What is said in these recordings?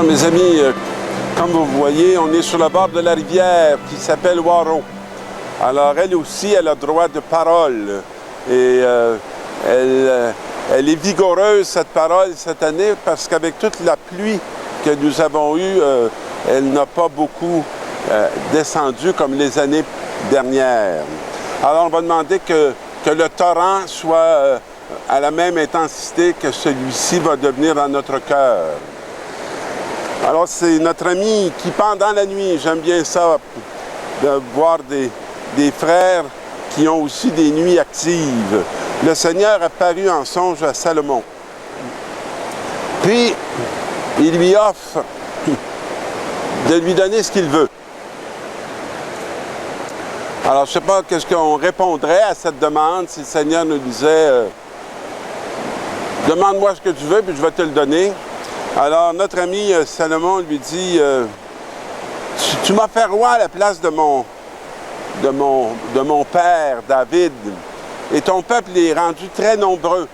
mes amis, comme vous voyez, on est sur le bord de la rivière qui s'appelle Waro. Alors, elle aussi, elle a droit de parole. Et elle est vigoureuse, cette parole, cette année, parce qu'avec toute la pluie que nous avons eue, elle n'a pas beaucoup descendu comme les années dernières. Alors, on va demander que le torrent soit à la même intensité que celui-ci va devenir dans notre cœur. Alors, c'est notre ami qui, pendant la nuit, j'aime bien ça, de voir des frères qui ont aussi des nuits actives. Le Seigneur apparut en songe à Salomon. Puis, il lui offre de lui donner ce qu'il veut. Alors, je ne sais pas qu'est-ce qu'on répondrait à cette demande si le Seigneur nous disait « Demande-moi ce que tu veux, puis je vais te le donner. » Alors, notre ami Salomon lui dit « Tu m'as fait roi à la place de mon père, David, et ton peuple est rendu très nombreux.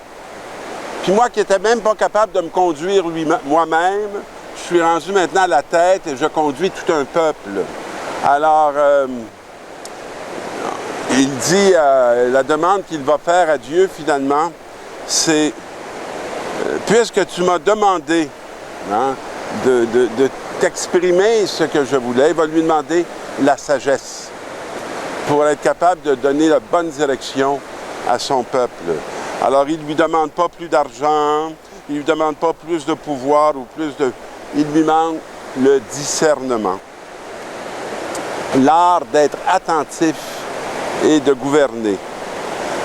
Puis moi qui n'étais même pas capable de me conduire moi-même, je suis rendu maintenant à la tête et je conduis tout un peuple. » Alors, il dit, la demande qu'il va faire à Dieu finalement, c'est « Puisque tu m'as demandé de t'exprimer ce que je voulais », il va lui demander la sagesse pour être capable de donner la bonne direction à son peuple. Alors, il ne lui demande pas plus d'argent, il ne lui demande pas plus de pouvoir ou plus de... Il lui demande le discernement. L'art d'être attentif et de gouverner.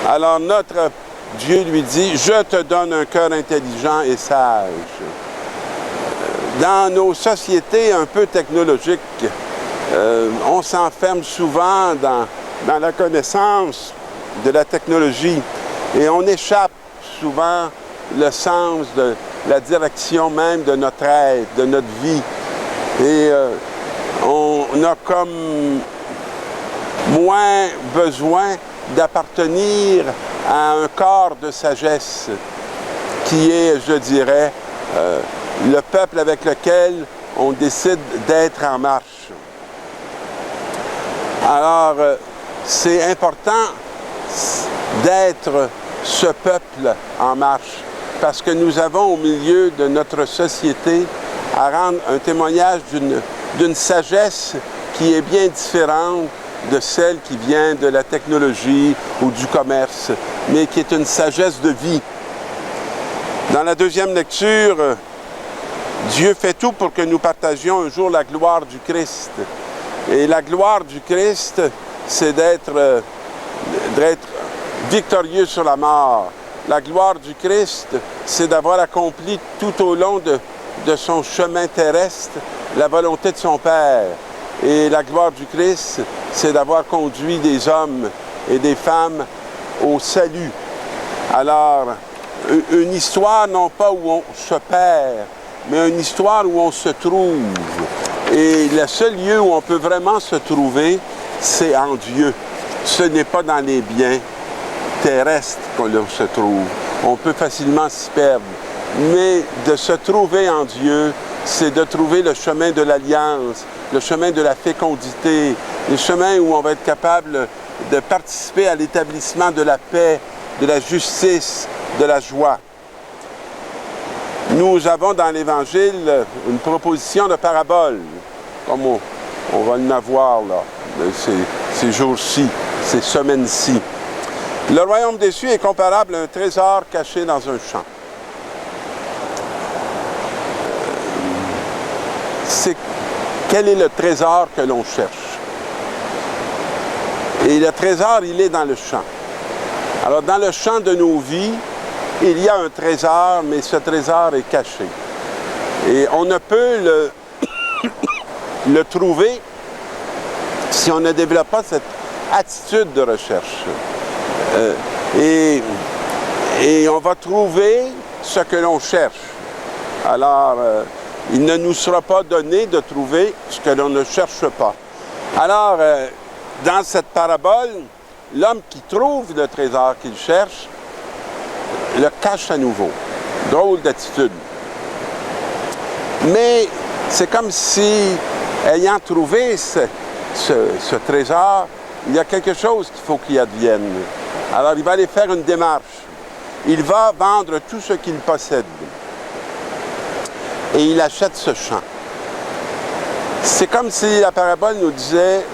Alors, notre Dieu lui dit, « Je te donne un cœur intelligent et sage. » Dans nos sociétés un peu technologiques, on s'enferme souvent dans la connaissance de la technologie et on échappe souvent le sens de la direction même de notre être, de notre vie. Et on a comme moins besoin d'appartenir à un corps de sagesse qui est, je dirais, le peuple avec lequel on décide d'être en marche. Alors, c'est important d'être ce peuple en marche, parce que nous avons au milieu de notre société à rendre un témoignage d'une sagesse qui est bien différente de celle qui vient de la technologie ou du commerce, mais qui est une sagesse de vie. Dans la deuxième lecture, Dieu fait tout pour que nous partagions un jour la gloire du Christ. Et la gloire du Christ, c'est d'être victorieux sur la mort. La gloire du Christ, c'est d'avoir accompli tout au long de son chemin terrestre la volonté de son Père. Et la gloire du Christ, c'est d'avoir conduit des hommes et des femmes au salut. Alors, une histoire non pas où on se perd, mais une histoire où on se trouve. Et le seul lieu où on peut vraiment se trouver, c'est en Dieu. Ce n'est pas dans les biens terrestres qu'on se trouve. On peut facilement s'y perdre. Mais de se trouver en Dieu, c'est de trouver le chemin de l'alliance, le chemin de la fécondité, le chemin où on va être capable de participer à l'établissement de la paix, de la justice, de la joie. Nous avons dans l'Évangile une proposition de parabole, comme on va en avoir là, ces jours-ci, ces semaines-ci. Le royaume des cieux est comparable à un trésor caché dans un champ. Quel est le trésor que l'on cherche? Et le trésor, il est dans le champ. Alors, dans le champ de nos vies, il y a un trésor, mais ce trésor est caché. Et on ne peut le trouver si on ne développe pas cette attitude de recherche. Et on va trouver ce que l'on cherche. Alors, il ne nous sera pas donné de trouver ce que l'on ne cherche pas. Alors, dans cette parabole, l'homme qui trouve le trésor qu'il cherche le cache à nouveau. Drôle d'attitude. Mais C'est comme si, ayant trouvé ce trésor, il y a quelque chose qu'il faut qu'il advienne. Alors il va aller faire une démarche. Il va vendre tout ce qu'il possède. Et il achète ce champ. C'est comme si la parabole nous disait,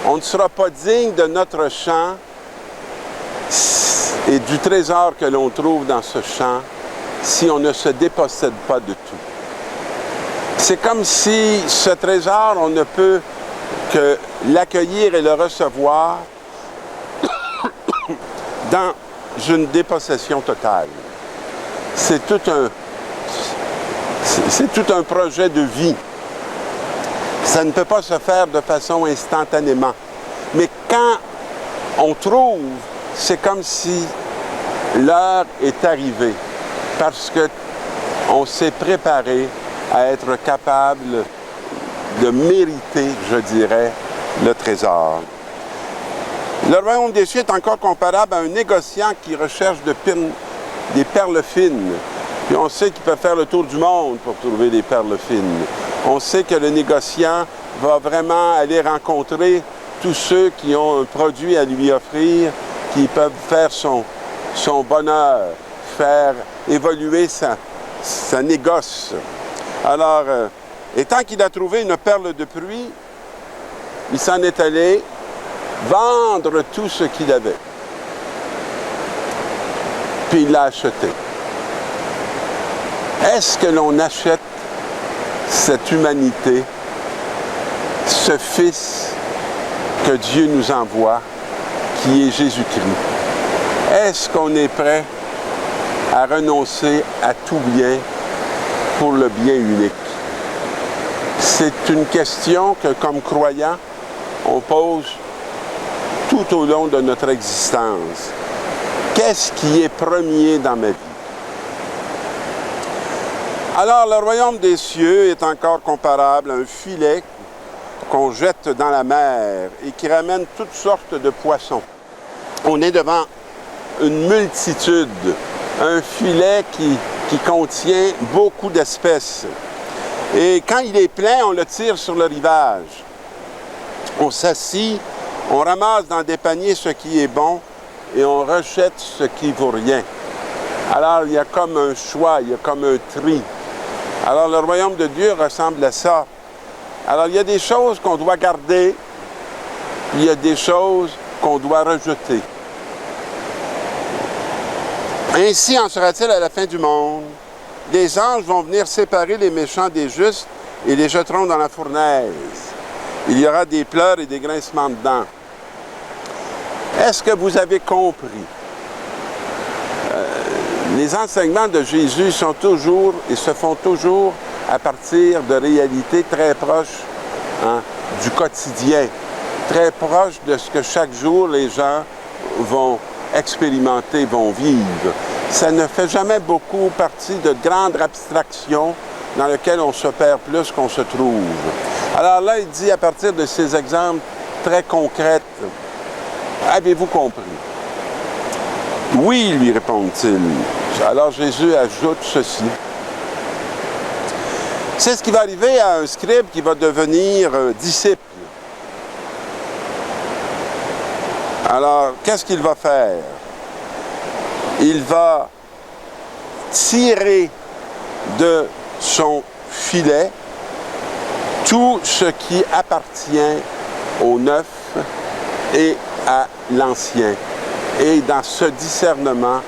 on ne sera pas digne de notre champ et du trésor que l'on trouve dans ce champ si on ne se dépossède pas de tout. C'est comme si ce trésor, on ne peut que l'accueillir et le recevoir dans une dépossession totale. C'est tout un projet de vie. Ça ne peut pas se faire de façon instantanément. Mais quand on trouve, c'est comme si l'heure est arrivée, parce qu'on s'est préparé à être capable de mériter, je dirais, le trésor. Le royaume des cieux est encore comparable à un négociant qui recherche des perles fines. Puis on sait qu'il peut faire le tour du monde pour trouver des perles fines. On sait que le négociant va vraiment aller rencontrer tous ceux qui ont un produit à lui offrir, qui peuvent faire son bonheur, faire évoluer sa négoce. Alors, étant qu'il a trouvé une perle de pluie, il s'en est allé vendre tout ce qu'il avait. Puis il l'a acheté. Est-ce que l'on achète cette humanité, ce Fils que Dieu nous envoie, qui est Jésus-Christ? Est-ce qu'on est prêt à renoncer à tout bien pour le bien unique? C'est une question que, comme croyants, on pose tout au long de notre existence. Qu'est-ce qui est premier dans ma vie? Alors, le royaume des cieux est encore comparable à un filet qu'on jette dans la mer et qui ramène toutes sortes de poissons. On est devant une multitude, un filet qui contient beaucoup d'espèces. Et quand il est plein, on le tire sur le rivage. On s'assit, on ramasse dans des paniers ce qui est bon et on rejette ce qui vaut rien. Alors, il y a comme un choix, il y a comme un tri. Alors, le royaume de Dieu ressemble à ça. Alors, il y a des choses qu'on doit garder, puis il y a des choses qu'on doit rejeter. Ainsi en sera-t-il à la fin du monde. Des anges vont venir séparer les méchants des justes et les jetteront dans la fournaise. Il y aura des pleurs et des grincements de dents. Est-ce que vous avez compris? Les enseignements de Jésus sont toujours et se font toujours à partir de réalités très proches du quotidien, très proches de ce que chaque jour les gens vont expérimenter, vont vivre. Ça ne fait jamais beaucoup partie de grandes abstractions dans lesquelles on se perd plus qu'on se trouve. Alors là, il dit à partir de ces exemples très concrets, avez-vous compris? Oui, lui répondent-ils. Alors Jésus ajoute ceci. C'est ce qui va arriver à un scribe qui va devenir disciple. Alors, qu'est-ce qu'il va faire? Il va tirer de son filet tout ce qui appartient au neuf et à l'ancien. Et dans ce discernement,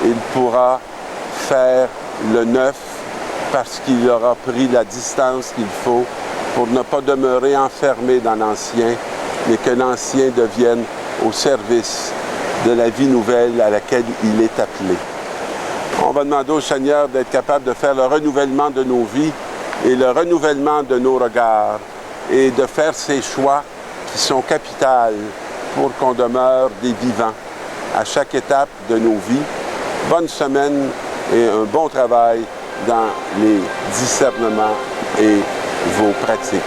il pourra faire le neuf parce qu'il aura pris la distance qu'il faut pour ne pas demeurer enfermé dans l'ancien, mais que l'ancien devienne au service de la vie nouvelle à laquelle il est appelé. On va demander au Seigneur d'être capable de faire le renouvellement de nos vies et le renouvellement de nos regards et de faire ces choix qui sont capitaux pour qu'on demeure des vivants à chaque étape de nos vies. Bonne semaine et un bon travail dans les discernements et vos pratiques.